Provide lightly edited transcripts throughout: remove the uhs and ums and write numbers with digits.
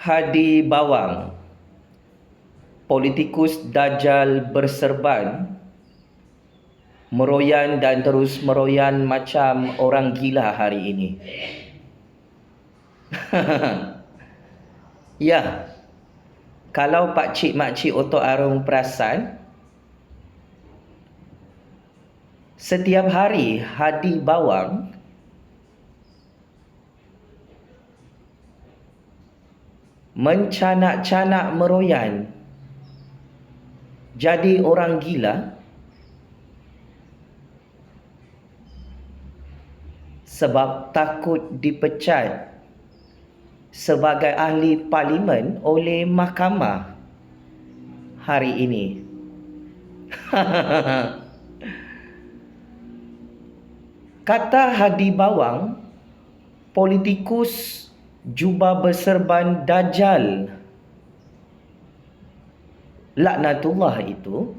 Hadi Bawang, politikus Dajjal berserban, meroyan dan terus meroyan macam orang gila hari ini. Ya, kalau pakcik makcik Otok Arung perasan, setiap hari Hadi Bawang mencanak-canak meroyan jadi orang gila sebab takut dipecat sebagai ahli parlimen oleh mahkamah hari ini. Kata Hadi Bawang, politikus jubah berserban Dajjal laknatullah itu,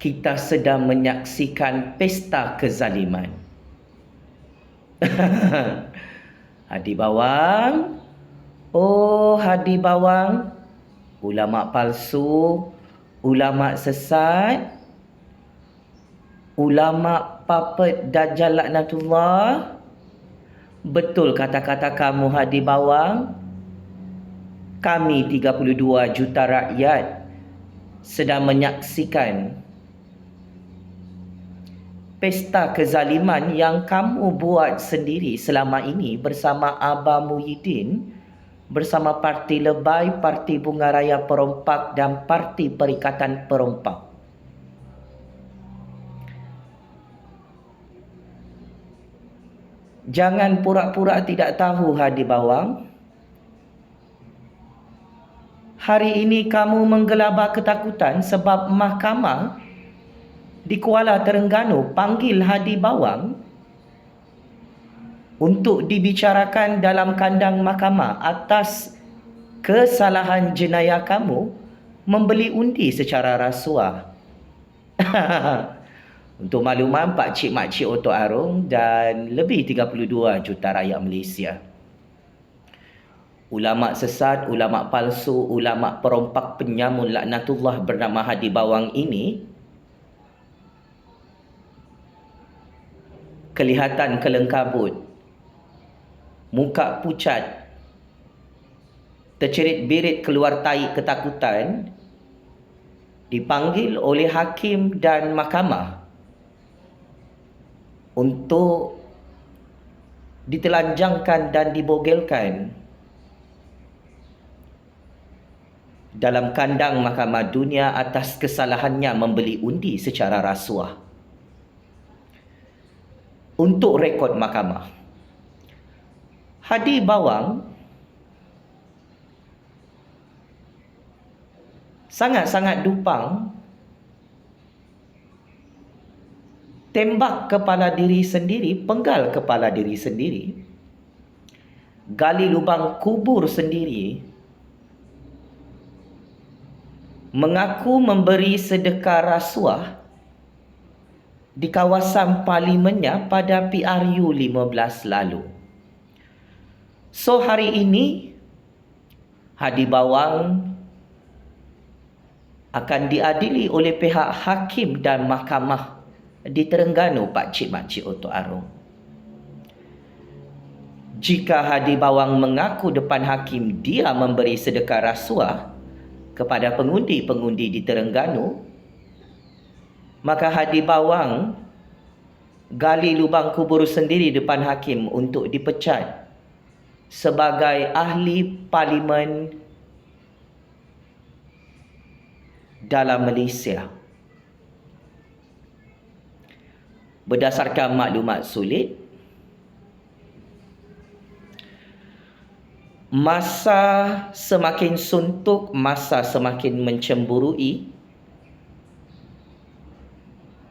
kita sedang menyaksikan pesta kezaliman. Hadi Bawang, oh Hadi Bawang, ulama palsu, ulama sesat, ulama papet Dajjal laknatullah. Betul kata-kata kamu Hadi Bawang. Kami 32 juta rakyat sedang menyaksikan pesta kezaliman yang kamu buat sendiri selama ini bersama Abah Muhyiddin, bersama Parti Lebay, Parti Bunga Raya Perompak dan Parti Perikatan Perompak. Jangan pura-pura tidak tahu Hadi Bawang. Hari ini kamu menggelabah ketakutan sebab mahkamah di Kuala Terengganu panggil Hadi Bawang untuk dibicarakan dalam kandang mahkamah atas kesalahan jenayah kamu membeli undi secara rasuah. Untuk makluman pakcik-makcik Otok Arung dan lebih 32 juta rakyat Malaysia. Ulama sesat, ulama palsu, ulama perompak penyamun laknatullah bernama Hadi Bawang ini kelihatan kelengkabut, muka pucat, tercerit-berit keluar tahi ketakutan, dipanggil oleh hakim dan mahkamah untuk ditelanjangkan dan dibogelkan dalam kandang Mahkamah Dunia atas kesalahannya membeli undi secara rasuah. Untuk rekod mahkamah, Hadi Bawang sangat-sangat dupang tembak kepala diri sendiri, penggal kepala diri sendiri, gali lubang kubur sendiri, mengaku memberi sedekah rasuah di kawasan parlimennya pada PRU 15 lalu. So hari ini Hadi Bawang akan diadili oleh pihak hakim dan mahkamah di Terengganu, pakcik-makcik Otok Arung. Jika Hadi Bawang mengaku depan hakim dia memberi sedekah rasuah kepada pengundi-pengundi di Terengganu, maka Hadi Bawang gali lubang kubur sendiri depan hakim untuk dipecat sebagai ahli parlimen dalam Malaysia. Berdasarkan maklumat sulit, masa semakin suntuk, masa semakin mencemburui.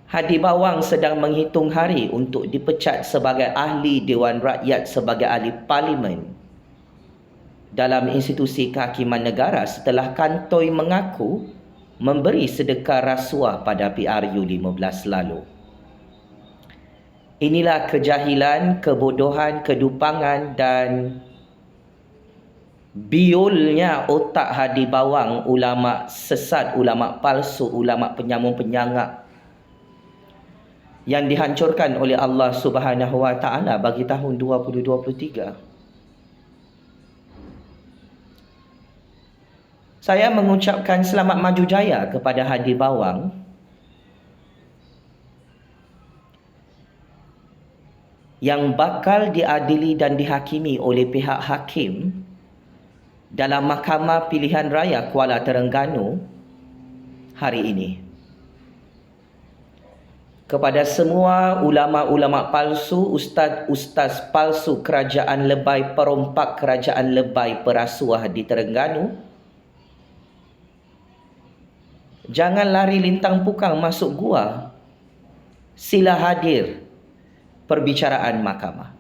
Hadi Bawang sedang menghitung hari untuk dipecat sebagai ahli Dewan Rakyat, sebagai ahli parlimen dalam institusi kehakiman negara setelah kantoi mengaku memberi sedekah rasuah pada PRU 15 lalu. Inilah kejahilan, kebodohan, kedupangan dan biolnya otak Hadi Bawang, ulama sesat, ulama palsu, ulama penyamun-penyangak yang dihancurkan oleh Allah Subhanahu Wa Taala bagi tahun 2023. Saya mengucapkan selamat maju jaya kepada Hadi Bawang yang bakal diadili dan dihakimi oleh pihak hakim dalam Mahkamah Pilihan Raya Kuala Terengganu hari ini. Kepada semua ulama-ulama palsu, ustaz-ustaz palsu kerajaan lebay, perompak kerajaan lebay perasuah di Terengganu, jangan lari lintang pukang masuk gua. Sila hadir perbicaraan mahkamah.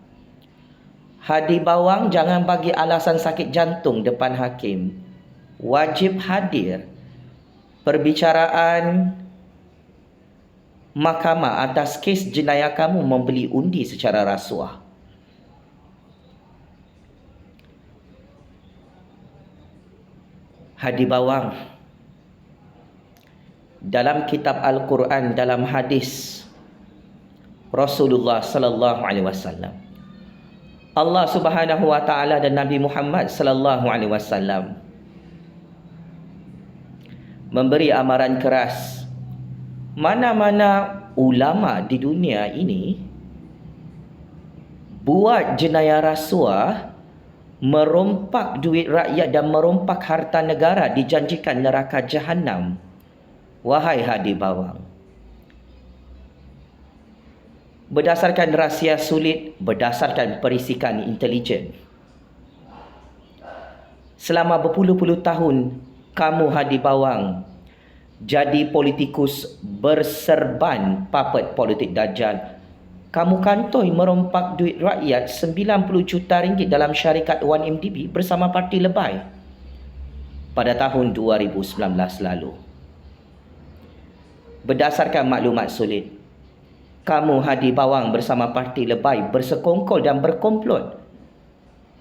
Hadi Bawang jangan bagi alasan sakit jantung depan hakim. Wajib hadir perbicaraan mahkamah atas kes jenayah kamu membeli undi secara rasuah. Hadi Bawang, dalam kitab Al-Quran, dalam hadis Rasulullah sallallahu alaihi wasallam, Allah Subhanahu wa taala dan Nabi Muhammad sallallahu alaihi wasallam memberi amaran keras. Mana-mana ulama di dunia ini buat jenayah rasuah, merompak duit rakyat dan merompak harta negara, dijanjikan neraka Jahannam. Wahai Hadi Bawang, berdasarkan rahsia sulit, berdasarkan perisikan intelijen, selama berpuluh-puluh tahun kamu Hadi Bawang jadi politikus berserban puppet politik Dajjal. Kamu kantoi merompak duit rakyat 90 juta ringgit dalam syarikat 1MDB bersama parti lebay pada tahun 2019 lalu. Berdasarkan maklumat sulit, kamu Hadi Bawang bersama parti lebay bersekongkol dan berkomplot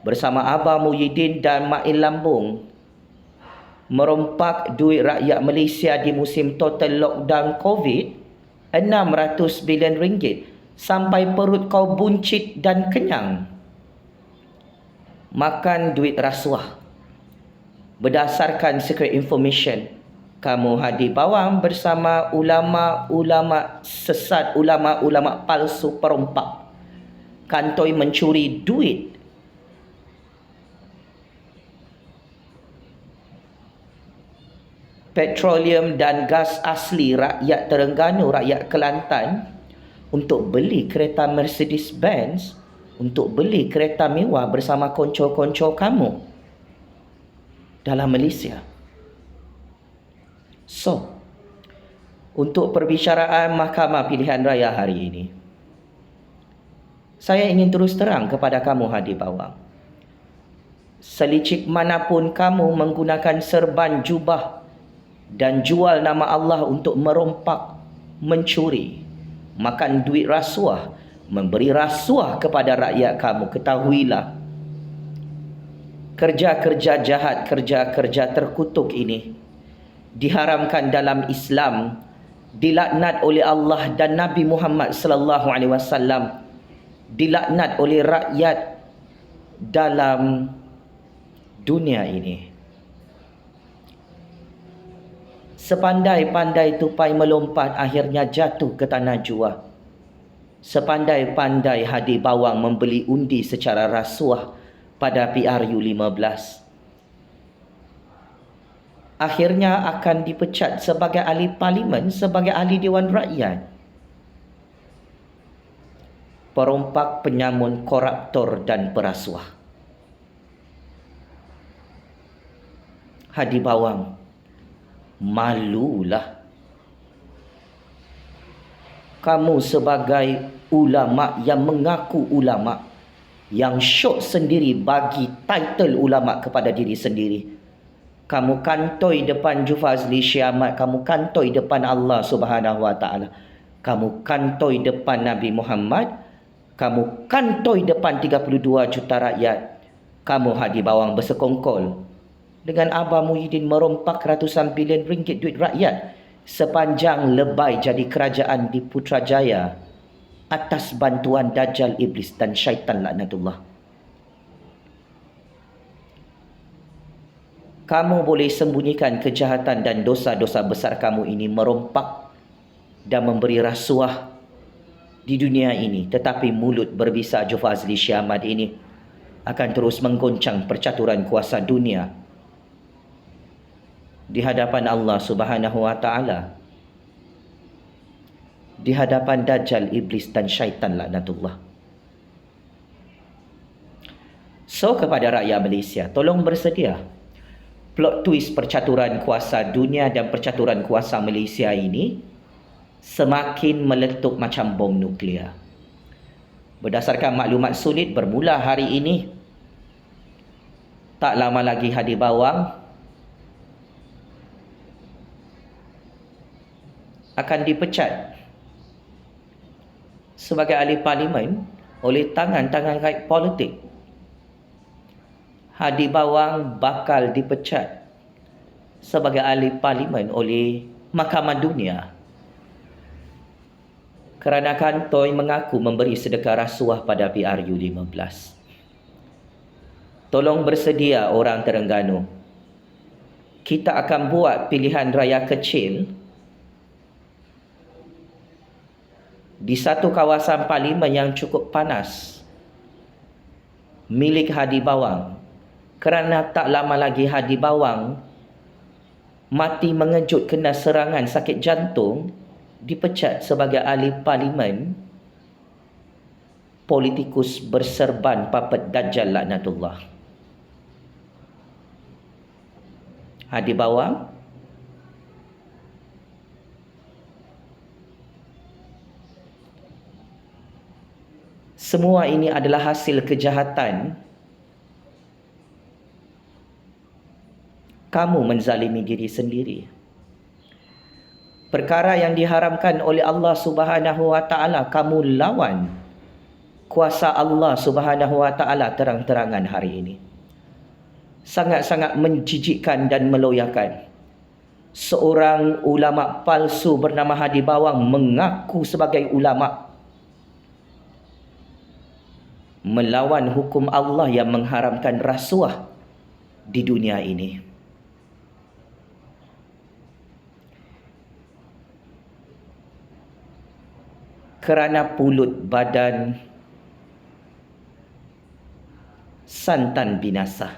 bersama Abah Muhyiddin dan Mail Lambung merompak duit rakyat Malaysia di musim total lockdown COVID 600 bilion ringgit sampai perut kau buncit dan kenyang. Makan duit rasuah. Berdasarkan secret information, kamu Hadi Bawang bersama ulama-ulama sesat, ulama-ulama palsu perompak kantoi mencuri duit petroleum dan gas asli rakyat Terengganu, rakyat Kelantan, untuk beli kereta Mercedes-Benz, untuk beli kereta mewah bersama konco-konco kamu dalam Malaysia. So, untuk perbicaraan Mahkamah Pilihan Raya hari ini, saya ingin terus terang kepada kamu Hadi Bawang. Selicik manapun kamu menggunakan serban jubah dan jual nama Allah untuk merompak, mencuri, makan duit rasuah, memberi rasuah kepada rakyat kamu, ketahuilah, kerja-kerja jahat, kerja-kerja terkutuk ini diharamkan dalam Islam, dilaknat oleh Allah dan Nabi Muhammad sallallahu alaihi wasallam, dilaknat oleh rakyat dalam dunia ini. Sepandai-pandai tupai melompat akhirnya jatuh ke tanah jua. Sepandai-pandai Hadi Bawang membeli undi secara rasuah pada PRU 15, akhirnya akan dipecat sebagai ahli parlimen, sebagai ahli Dewan Rakyat. Perompak, penyamun, koruptor dan perasuah. Hadi Bawang, malulah. Kamu sebagai ulama yang mengaku ulama, yang syok sendiri bagi title ulama kepada diri sendiri. Kamu kantoi depan Jufazli Syiamat, kamu kantoi depan Allah Subhanahu Wa Taala, kamu kantoi depan Nabi Muhammad, kamu kantoi depan 32 juta rakyat. Kamu Hadi Bawang bersekongkol dengan Abah Muhyiddin merompak ratusan bilion ringgit duit rakyat sepanjang lebay jadi kerajaan di Putrajaya atas bantuan Dajjal, Iblis dan syaitan laknatullah. Kamu boleh sembunyikan kejahatan dan dosa-dosa besar kamu ini, merompak dan memberi rasuah di dunia ini, tetapi mulut berbisa Jufazli Syah Ahmad ini akan terus menggoncang percaturan kuasa dunia di hadapan Allah Subhanahu wa taala, di hadapan Dajjal, Iblis dan syaitan laknatullah. So kepada rakyat Malaysia, tolong bersedia. Plot twist percaturan kuasa dunia dan percaturan kuasa Malaysia ini semakin meletup macam bom nuklear. Berdasarkan maklumat sulit, bermula hari ini, tak lama lagi Hadi Bawang akan dipecat sebagai ahli parlimen oleh tangan-tangan kait politik. Hadi Bawang bakal dipecat sebagai ahli parlimen oleh Mahkamah Dunia kerana kantoi mengaku memberi sedekah rasuah pada PRU15. Tolong bersedia orang Terengganu. Kita akan buat pilihan raya kecil di satu kawasan parlimen yang cukup panas milik Hadi Bawang. Kerana tak lama lagi Hadi Bawang mati mengejut kena serangan sakit jantung, dipecat sebagai ahli parlimen, politikus berserban papet Dajjal laknatullah. Hadi Bawang semua ini adalah hasil kejahatan kamu menzalimi diri sendiri. Perkara yang diharamkan oleh Allah Subhanahu wa taala, kamu lawan kuasa Allah Subhanahu wa taala terang-terangan hari ini. Sangat-sangat menjijikkan dan meloyakan. Seorang ulama palsu bernama Hadi Bawang mengaku sebagai ulama, melawan hukum Allah yang mengharamkan rasuah di dunia ini. Kerana pulut badan santan binasa.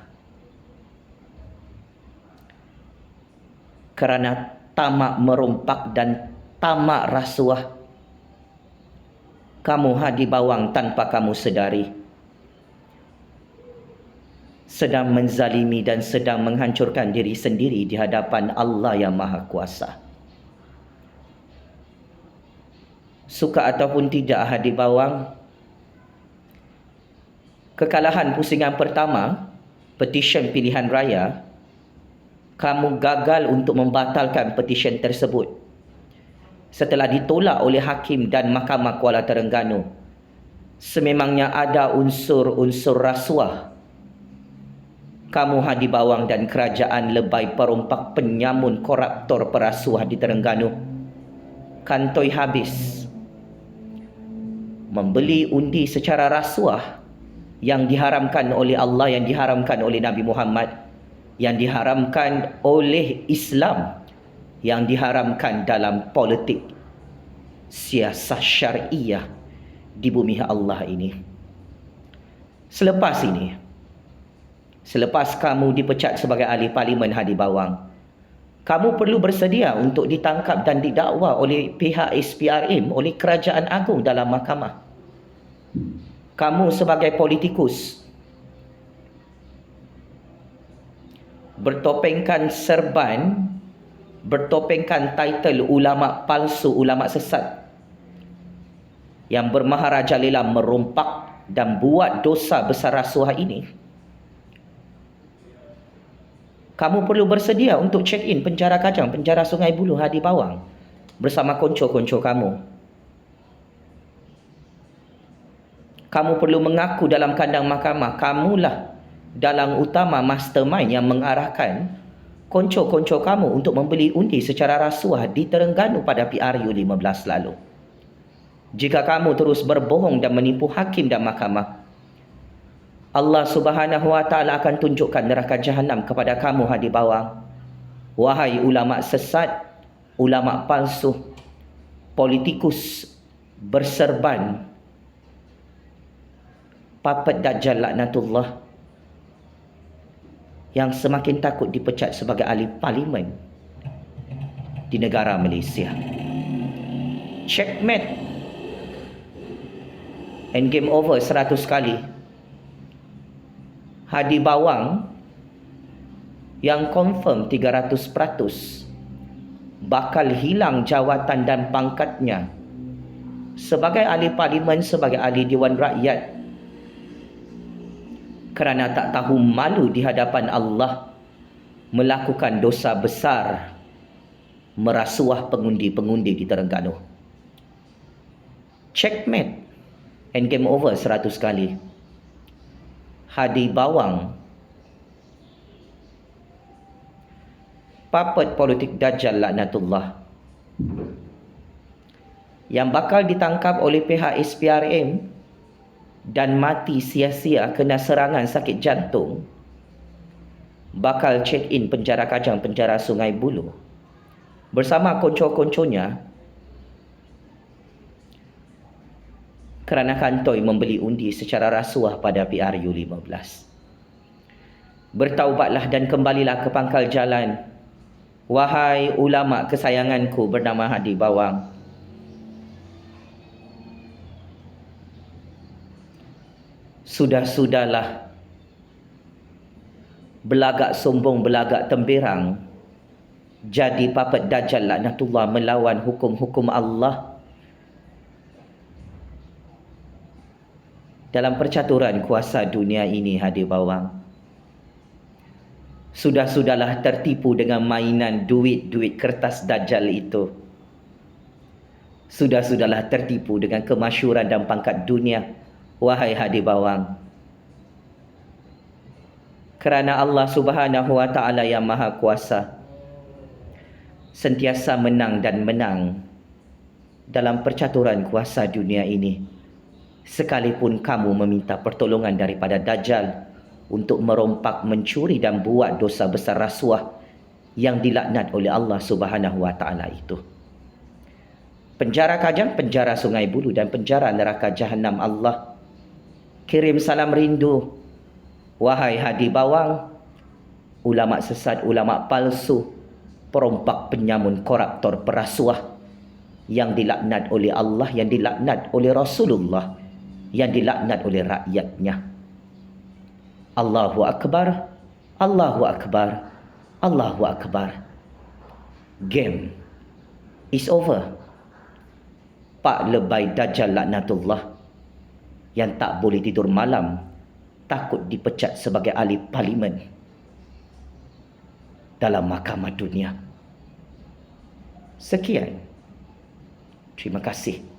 Kerana tamak merompak dan tamak rasuah, kamu Hadi Bawang tanpa kamu sedari sedang menzalimi dan sedang menghancurkan diri sendiri di hadapan Allah yang Maha Kuasa. Suka ataupun tidak Hadi Bawang, kekalahan pusingan pertama, petisyen pilihan raya, kamu gagal untuk membatalkan petisyen tersebut setelah ditolak oleh Hakim dan Mahkamah Kuala Terengganu. Sememangnya ada unsur-unsur rasuah, kamu Hadi Bawang dan kerajaan lebay perompak penyamun koruptor perasuah di Terengganu kantoi habis membeli undi secara rasuah yang diharamkan oleh Allah, yang diharamkan oleh Nabi Muhammad, yang diharamkan oleh Islam, yang diharamkan dalam politik siasah syariah di bumi Allah ini. Selepas ini, selepas kamu dipecat sebagai ahli parlimen Hadi Bawang, kamu perlu bersedia untuk ditangkap dan didakwa oleh pihak SPRM, oleh Kerajaan Agung dalam mahkamah. Kamu sebagai politikus bertopengkan serban, bertopengkan title ulama palsu, ulama sesat yang bermaharajalela merompak dan buat dosa besar rasuah ini. Kamu perlu bersedia untuk check in penjara Kajang, penjara Sungai Buloh Hadi Bawang bersama konco-konco kamu. Kamu perlu mengaku dalam kandang mahkamah, kamulah dalang utama mastermind yang mengarahkan konco-konco kamu untuk membeli undi secara rasuah di Terengganu pada PRU 15 lalu. Jika kamu terus berbohong dan menipu hakim dan mahkamah, Allah Subhanahu Wa Taala akan tunjukkan neraka jahanam kepada kamu, hadi bawang. Wahai ulama sesat, ulama palsu, politikus berserban, papet Dajjal laknatullah, yang semakin takut dipecat sebagai ahli parlimen di negara Malaysia. Checkmate and game over 100 kali. Hadi bawang yang confirm 300% bakal hilang jawatan dan pangkatnya sebagai ahli parlimen, sebagai ahli Dewan Rakyat, kerana tak tahu malu di hadapan Allah melakukan dosa besar merasuah pengundi-pengundi di Terengganu. Checkmate and game over 100 kali. Hadi bawang, papet politik Dajjal laknatullah, yang bakal ditangkap oleh pihak SPRM dan mati sia-sia kena serangan sakit jantung, bakal check in penjara Kajang, penjara Sungai Buloh bersama konco-konconya kerana kantoi membeli undi secara rasuah pada PRU 15. Bertaubatlah dan kembalilah ke pangkal jalan, wahai ulama kesayanganku bernama Hadi Bawang. Sudah-sudahlah belagak sombong, belagak temberang, jadi papet Dajjal laknatullah melawan hukum-hukum Allah dalam percaturan kuasa dunia ini, Hadi Bawang. Sudah-sudahlah tertipu dengan mainan duit-duit kertas Dajjal itu. Sudah-sudahlah tertipu dengan kemasyhuran dan pangkat dunia, wahai Hadi Bawang. Kerana Allah Subhanahu Wa Taala yang Maha Kuasa sentiasa menang dan menang dalam percaturan kuasa dunia ini, sekalipun kamu meminta pertolongan daripada Dajjal untuk merompak, mencuri dan buat dosa besar rasuah yang dilaknat oleh Allah Subhanahu Wa Taala itu. Penjara Kajang, penjara Sungai Buloh dan penjara neraka jahanam Allah kirim salam rindu, wahai Hadi Bawang, ulama sesat, ulama palsu, perompak, penyamun, koruptor, perasuah yang dilaknat oleh Allah, yang dilaknat oleh Rasulullah, yang dilaknat oleh rakyatnya. Allahu Akbar, Allahu Akbar, Allahu Akbar. Game is over. Pak lebay Dajjal laknatullah yang tak boleh tidur malam takut dipecat sebagai ahli parlimen dalam mahkamah dunia. Sekian. Terima kasih.